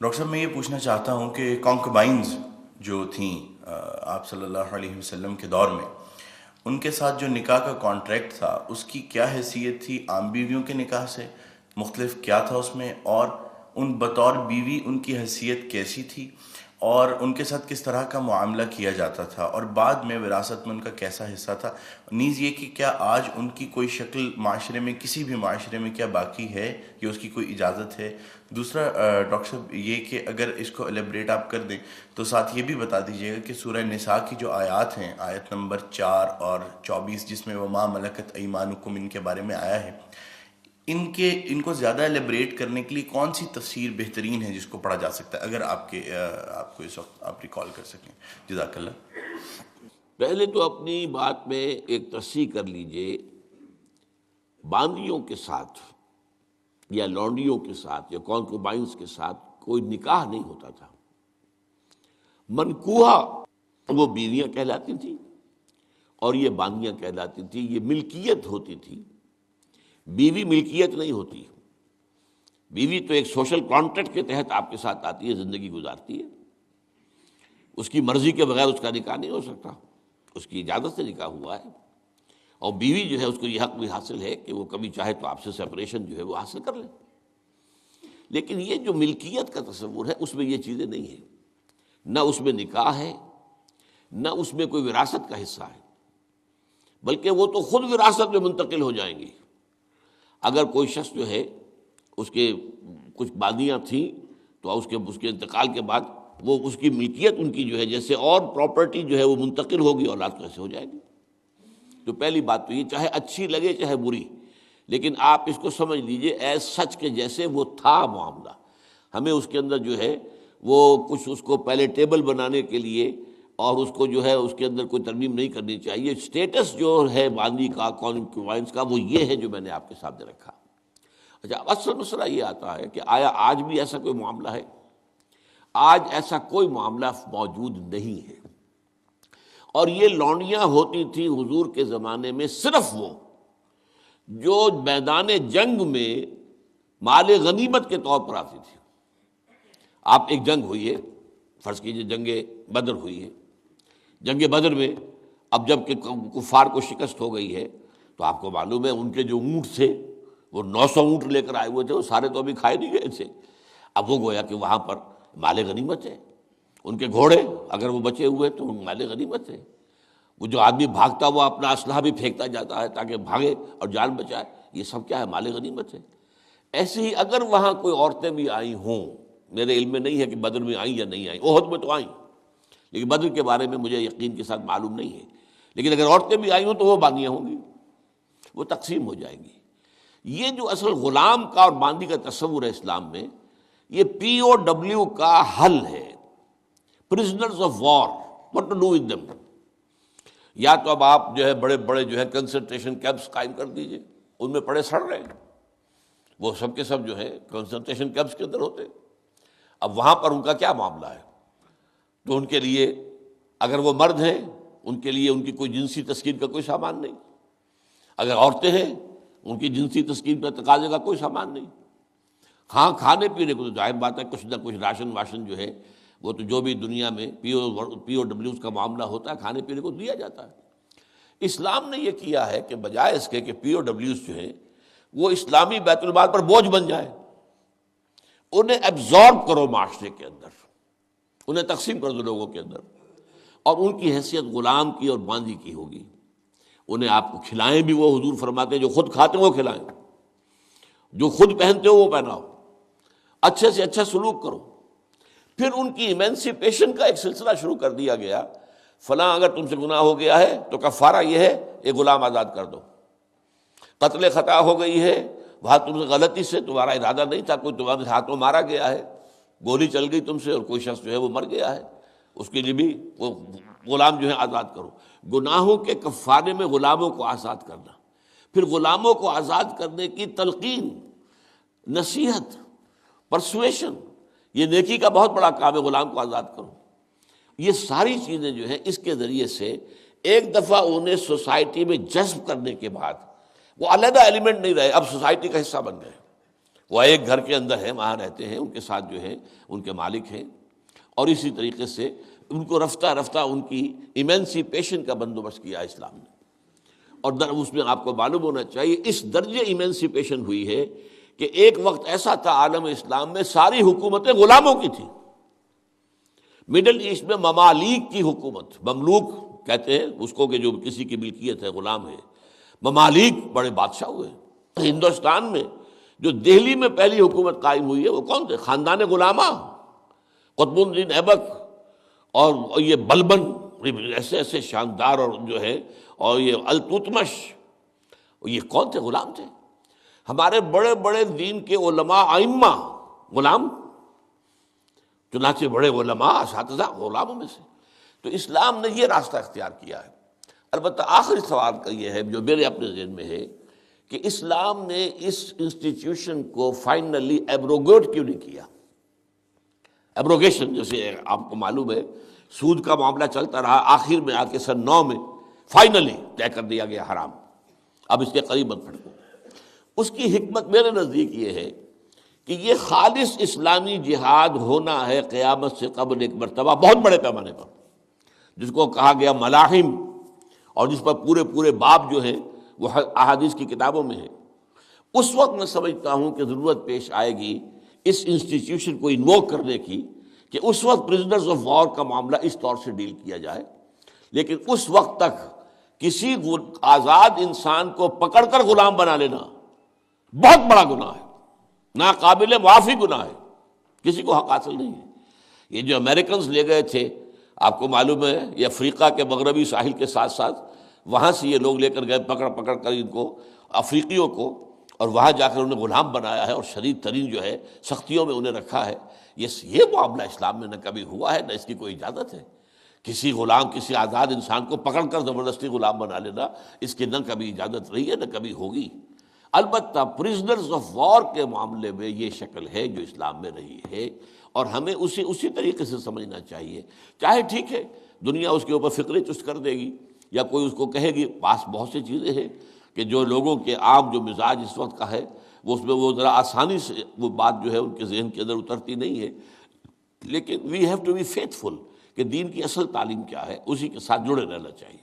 Doctor صاحب میں یہ پوچھنا چاہتا ہوں کہ کانکبائنز جو تھیں آپ صلی اللہ علیہ وسلم کے دور میں، ان کے ساتھ جو نکاح کا کانٹریکٹ تھا اس کی کیا حیثیت تھی عام بیویوں کے نکاح سے؟ مختلف کیا تھا اس میں؟ اور ان بطور بیوی ان کی حیثیت کیسی تھی، اور ان کے ساتھ کس طرح کا معاملہ کیا جاتا تھا، اور بعد میں وراثت میں ان کا کیسا حصہ تھا؟ نیز یہ کہ کیا آج ان کی کوئی شکل معاشرے میں، کسی بھی معاشرے میں کیا باقی ہے یا اس کی کوئی اجازت ہے؟ دوسرا ڈاکٹر صاحب یہ کہ اگر اس کو ایلیبریٹ آپ کر دیں تو ساتھ یہ بھی بتا دیجیے گا کہ سورہ نساء کی جو آیات ہیں، آیت نمبر 4 اور 24، جس میں وما ملکت ایمانکم ان کے بارے میں آیا ہے، ان کو زیادہ ایلیبریٹ کرنے کے لیے کون سی تفسیر بہترین ہے جس کو پڑھا جا سکتا ہے، اگر آپ کو اس وقت آپ ریکال کر سکیں؟ جزاک اللہ۔ پہلے تو اپنی بات میں ایک تصحیح کر لیجئے، باندیوں کے ساتھ یا لونڈیوں کے ساتھ یا کانکوبائنز کے ساتھ کوئی نکاح نہیں ہوتا تھا۔ منکوحہ وہ بیویاں کہلاتی تھیں اور یہ باندیاں کہلاتی تھیں، یہ ملکیت ہوتی تھی۔ بیوی ملکیت نہیں ہوتی، بیوی تو ایک سوشل کانٹریکٹ کے تحت آپ کے ساتھ آتی ہے، زندگی گزارتی ہے، اس کی مرضی کے بغیر اس کا نکاح نہیں ہو سکتا، اس کی اجازت سے نکاح ہوا ہے۔ اور بیوی جو ہے اس کو یہ حق بھی حاصل ہے کہ وہ کبھی چاہے تو آپ سے سپریشن جو ہے وہ حاصل کر لے۔ لیکن یہ جو ملکیت کا تصور ہے اس میں یہ چیزیں نہیں ہیں، نہ اس میں نکاح ہے، نہ اس میں کوئی وراثت کا حصہ ہے، بلکہ وہ تو خود وراثت میں منتقل ہو جائیں گی۔ اگر کوئی شخص جو ہے اس کے کچھ باندیاں تھیں تو اس کے انتقال کے بعد وہ اس کی ملکیت ان کی جو ہے جیسے اور پراپرٹی جو ہے وہ منتقل ہوگی، اولاد کو ایسے ہو جائے گی۔ تو پہلی بات تو یہ چاہے اچھی لگے چاہے بری، لیکن آپ اس کو سمجھ لیجئے ایز سچ کے جیسے وہ تھا معاملہ۔ ہمیں اس کے اندر جو ہے وہ کچھ اس کو پیلیٹیبل بنانے کے لیے اور اس کو جو ہے اس کے اندر کوئی ترمیم نہیں کرنی چاہیے۔ سٹیٹس جو ہے باندی کا، کانکوبائنز کا، وہ یہ ہے جو میں نے آپ کے سامنے رکھا۔ اچھا، اصل مسئلہ یہ آتا ہے کہ آیا آج بھی ایسا کوئی معاملہ ہے؟ آج ایسا کوئی معاملہ موجود نہیں ہے۔ اور یہ لونڈیاں ہوتی تھیں حضور کے زمانے میں صرف وہ جو میدان جنگ میں مال غنیمت کے طور پر آتی تھی۔ آپ ایک جنگ ہوئی ہے، فرض کیجئے جنگ بدر ہوئی ہے، جنگ بدر میں اب جب کہ کفار کو شکست ہو گئی ہے تو آپ کو معلوم ہے ان کے جو اونٹ تھے وہ 900 اونٹ لے کر آئے ہوئے تھے، وہ سارے تو ابھی کھائے نہیں گئے تھے۔ اب وہ گویا کہ وہاں پر مال غنیمت ہے، ان کے گھوڑے اگر وہ بچے ہوئے تو مال غنیمت ہے۔ وہ جو آدمی بھاگتا وہ اپنا اسلحہ بھی پھینکتا جاتا ہے تاکہ بھاگے اور جان بچائے، یہ سب کیا ہے؟ مال غنیمت ہے۔ ایسے ہی اگر وہاں کوئی عورتیں بھی آئی ہوں، میرے علم میں نہیں ہے کہ بدر میں آئیں یا نہیں آئیں، احد میں تو آئیں، لیکن بدر کے بارے میں مجھے یقین کے ساتھ معلوم نہیں ہے، لیکن اگر عورتیں بھی آئی ہوں تو وہ باندیاں ہوں گی، وہ تقسیم ہو جائیں گی۔ یہ جو اصل غلام کا اور باندی کا تصور ہے اسلام میں، یہ پی او ڈبلیو کا حل ہے، prisoners of war, what to do with them. یا تو اب آپ جو ہے بڑے بڑے جو ہے کنسنٹریشن کیمپس قائم کر دیجئے، ان میں پڑے سڑ رہے ہیں، وہ سب کے سب جو ہے کنسنٹریشن کیمپس کے اندر ہوتے ہیں۔ اب وہاں پر ان کا کیا معاملہ ہے؟ تو ان کے لیے اگر وہ مرد ہیں ان کے لیے ان کی کوئی جنسی تسکین کا کوئی سامان نہیں، اگر عورتیں ہیں ان کی جنسی تسکین کا تقاضے کا کوئی سامان نہیں۔ ہاں، کھانے پینے کو تو ظاہر بات ہے کچھ نہ کچھ راشن واشن جو ہے وہ تو جو بھی دنیا میں پی او ڈبلیوز کا معاملہ ہوتا ہے کھانے پینے کو دیا جاتا ہے۔ اسلام نے یہ کیا ہے کہ بجائے اس کے کہ پی او ڈبلیوز جو ہیں وہ اسلامی بیت المال پر بوجھ بن جائے، انہیں ایبزارب کرو معاشرے کے اندر، انہیں تقسیم کر دو لوگوں کے اندر، اور ان کی حیثیت غلام کی اور باندی کی ہوگی۔ انہیں آپ کو کھلائیں بھی وہ، حضور فرماتے ہیں جو خود کھاتے ہیں وہ کھلائیں، جو خود پہنتے ہو وہ پہناؤ، اچھے سے اچھا سلوک کرو۔ پھر ان کی ایمنسیپیشن کا ایک سلسلہ شروع کر دیا گیا، فلاں اگر تم سے گناہ ہو گیا ہے تو کفارہ یہ ہے ایک غلام آزاد کر دو، قتل خطا ہو گئی ہے، وہاں تم سے غلطی سے تمہارا ارادہ نہیں تھا، کوئی تمہارے ہاتھوں مارا گیا ہے، گولی چل گئی تم سے اور کوئی شخص جو ہے وہ مر گیا ہے، اس کے لیے بھی وہ غلام جو ہے آزاد کرو۔ گناہوں کے کفارے میں غلاموں کو آزاد کرنا، پھر غلاموں کو آزاد کرنے کی تلقین، نصیحت، پرسویشن، یہ نیکی کا بہت بڑا کام ہے، غلام کو آزاد کرو۔ یہ ساری چیزیں جو ہیں اس کے ذریعے سے ایک دفعہ انہیں سوسائٹی میں جذب کرنے کے بعد وہ علیحدہ ایلیمنٹ نہیں رہے، اب سوسائٹی کا حصہ بن گئے، وہ ایک گھر کے اندر ہیں، وہاں رہتے ہیں، ان کے ساتھ جو ہے ان کے مالک ہیں، اور اسی طریقے سے ان کو رفتہ رفتہ ان کی ایمینسیپیشن کا بندوبست کیا اسلام نے، اور اس میں آپ کو معلوم ہونا چاہیے اس درجے ایمینسیپیشن ہوئی ہے کہ ایک وقت ایسا تھا عالم اسلام میں ساری حکومتیں غلاموں کی تھیں۔ مڈل ایسٹ میں ممالک کی حکومت، مملوک کہتے ہیں اس کو کہ جو کسی کی ملکیت ہے، غلام ہے، ممالک بڑے بادشاہ ہوئے۔ ہندوستان میں جو دہلی میں پہلی حکومت قائم ہوئی ہے وہ کون تھے؟ خاندان غلامہ، قطب الدین ایبک اور یہ بلبن، ایسے ایسے شاندار، اور جو ہے اور یہ التتمش، یہ کون تھے؟ غلام تھے۔ ہمارے بڑے بڑے دین کے علماء ائمہ غلام، چنانچہ بڑے علماء اساتذہ غلاموں میں سے۔ تو اسلام نے یہ راستہ اختیار کیا ہے۔ البتہ آخری سوال کا یہ ہے جو میرے اپنے ذہن میں ہے کہ اسلام نے اس انسٹیٹیوشن کو فائنلی ایبروگیٹ کیوں نہیں کیا؟ ایبروگیشن، جیسے آپ کو معلوم ہے سود کا معاملہ چلتا رہا، آخر میں آ کے سن 9 میں فائنلی طے کر دیا گیا حرام، اب اس کے قریب مت پھٹکو۔ اس کی حکمت میرے نزدیک یہ ہے کہ یہ خالص اسلامی جہاد ہونا ہے قیامت سے قبل ایک مرتبہ بہت بڑے پیمانے پر، جس کو کہا گیا ملاحم، اور جس پر پورے پورے باب جو ہیں وہ احادیث کی کتابوں میں ہے۔ اس وقت میں سمجھتا ہوں کہ ضرورت پیش آئے گی اس انسٹیٹیوشن کو انووک کرنے کی، کہ اس وقت پرزنرز آف وار کا معاملہ اس طور سے ڈیل کیا جائے، لیکن اس وقت تک کسی آزاد انسان کو پکڑ کر غلام بنا لینا بہت بڑا گناہ ہے، ناقابل معافی گناہ ہے، کسی کو حق حاصل نہیں ہے۔ یہ جو امریکنز لے گئے تھے، آپ کو معلوم ہے یہ افریقہ کے مغربی ساحل کے ساتھ ساتھ وہاں سے یہ لوگ لے کر گئے پکڑ پکڑ کر ان کو، افریقیوں کو، اور وہاں جا کر انہیں غلام بنایا ہے اور شدید ترین جو ہے سختیوں میں انہیں رکھا ہے۔ یہ معاملہ اسلام میں نہ کبھی ہوا ہے، نہ اس کی کوئی اجازت ہے۔ کسی غلام، کسی آزاد انسان کو پکڑ کر زبردستی غلام بنا لینا، اس کی نہ کبھی اجازت رہی ہے نہ کبھی ہوگی۔ البتہ پرزنرز آف وار کے معاملے میں یہ شکل ہے جو اسلام میں رہی ہے، اور ہمیں اسی طریقے سے سمجھنا چاہیے۔ چاہے ٹھیک ہے دنیا اس کے اوپر فکریں چست کر دے گی، یا کوئی اس کو کہے گی، پاس بہت سی چیزیں ہیں کہ جو لوگوں کے عام جو مزاج اس وقت کا ہے وہ اس میں وہ ذرا آسانی سے وہ بات جو ہے ان کے ذہن کے اندر اترتی نہیں ہے، لیکن we have to be faithful کہ دین کی اصل تعلیم کیا ہے، اسی کے ساتھ جڑے رہنا چاہیے۔